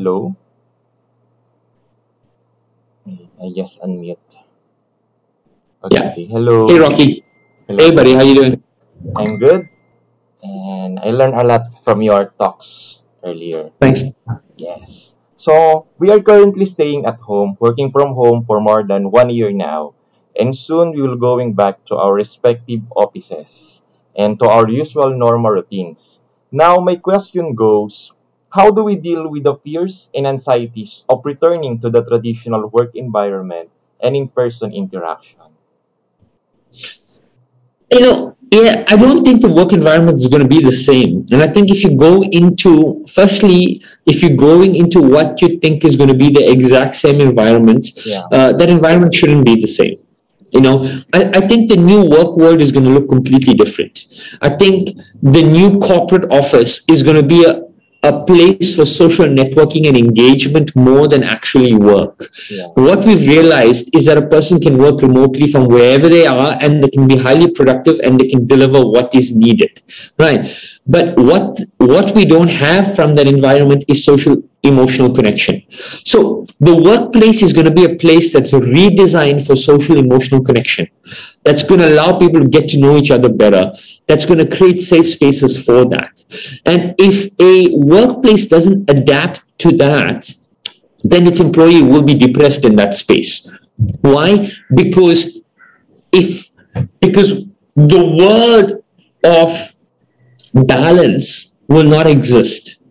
Hello? I just unmute. Yeah. Okay, Hey, hello. Rocky. Hello. Hey, buddy. How you doing? I'm good, and I learned a lot from your talks earlier. Thanks. Yes. So, we are currently staying at home, working from home for more than 1 year now, and soon we will going back to our respective offices and to our usual normal routines. Now, my question goes, how do we deal with the fears and anxieties of returning to the traditional work environment and in-person interaction? Yeah, I don't think the work environment is going to be the same. And I think if you go into, firstly, if you're going into what you think is going to be the exact same environment, Yeah. that environment shouldn't be the same. I think the new work world is going to look completely different. I think the new corporate office is going to be a place for social networking and engagement more than actually work. Yeah. What we've realized is that a person can work remotely from wherever they are and they can be highly productive and they can deliver what is needed, right? But what we don't have from that environment is social emotional connection. So the workplace is going to be a place that's redesigned for social emotional connection. That's going to allow people to get to know each other better. That's going to create safe spaces for that. And if a workplace doesn't adapt to that, then its employee will be depressed in that space. Why? If because the world of balance will not exist.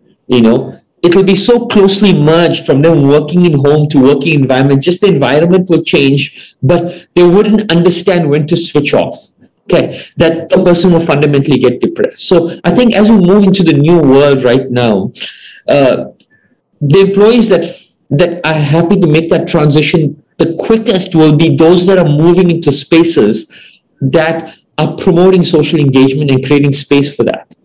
It'll be so closely merged from them working in home to working environment. Just the environment will change, but they wouldn't understand when to switch off. Okay, that the person will fundamentally get depressed. So I think as we move into the new world right now, the employees that are happy to make that transition the quickest will be those that are moving into spaces that are promoting social engagement and creating space for that,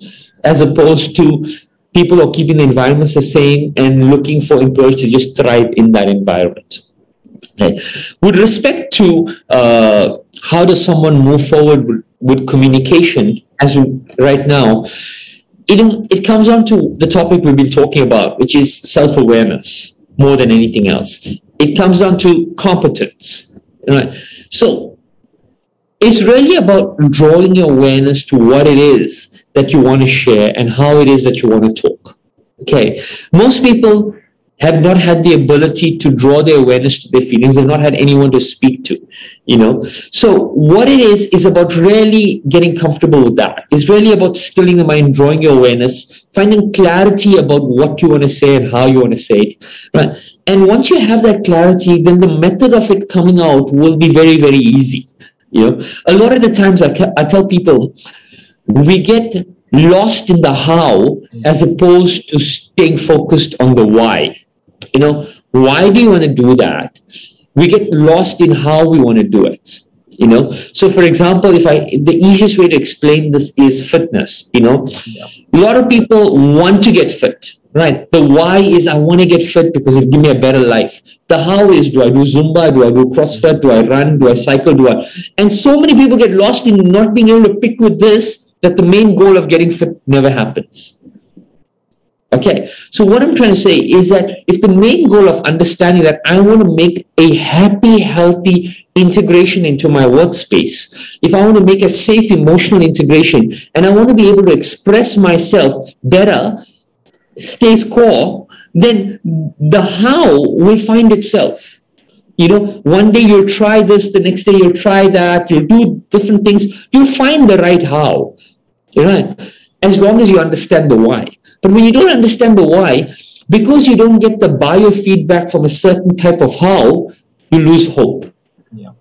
as opposed to people who are keeping the environments the same and looking for employees to just thrive in that environment. Okay. With respect to how does someone move forward with communication, right now, it comes down to the topic we've been talking about, which is self-awareness more than anything else. It comes down to competence, right? So it's really about drawing your awareness to what it is that you want to share and how it is that you want to talk. Okay. Most people have not had the ability to draw their awareness to their feelings. They've not had anyone to speak to. So what it is about really getting comfortable with that. It's really about stilling the mind, drawing your awareness, finding clarity about what you want to say and how you want to say it. Right? And once you have that clarity, then the method of it coming out will be very, very easy. A lot of the times I tell people, we get lost in the how as opposed to staying focused on the why. Why do you want to do that? We get lost in how we want to do it. So for example, the easiest way to explain this is fitness. A lot of people want to get fit, right? The why is I want to get fit because it'll give me a better life. The how is, do I do Zumba? Do I do CrossFit? Do I run? Do I cycle? And so many people get lost in not being able to pick with this, that the main goal of getting fit never happens. Okay, so what I'm trying to say is that if the main goal of understanding that I want to make a happy, healthy integration into my workspace, if I want to make a safe emotional integration, and I want to be able to express myself better, stays core, then the how will find itself. One day you'll try this, the next day you'll try that, you'll do different things, you'll find the right how, as long as you understand the why. But when you don't understand the why, because you don't get the biofeedback from a certain type of how, you lose hope. Yeah.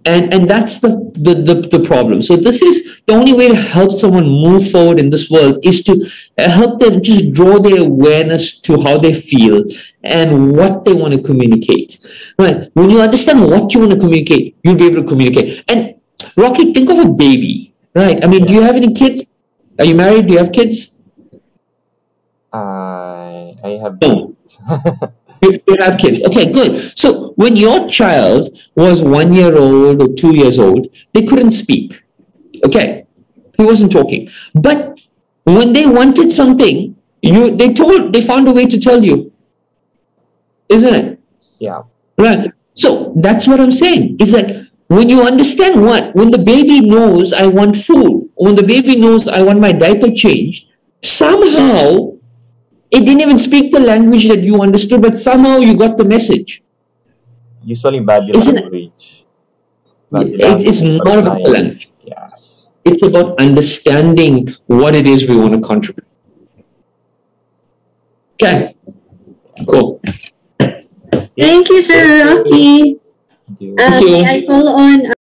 And that's the problem. So this is the only way to help someone move forward in this world, is to help them just draw their awareness to how they feel and what they want to communicate. Right? When you understand what you want to communicate, you'll be able to communicate. And Rocky, think of a baby, right? I mean, do you have any kids? Are you married? Do you have kids? I have No. You have kids. Okay, good. So when your child was 1 year old or 2 years old, they couldn't speak. Okay, he wasn't talking. But when they wanted something, They found a way to tell you, isn't it? Yeah. Right. So that's what I'm saying, is that when you understand when the baby knows I want food, when the baby knows I want my diaper changed, somehow it didn't even speak the language that you understood, but somehow you got the message. Usually body Isn't it? language. Body It's language, not body about the language. signs. Yes. It's about understanding what it is we want to contribute. Okay. Cool. Thank you, Sir Rocky. Thank you. Thank you. May I call on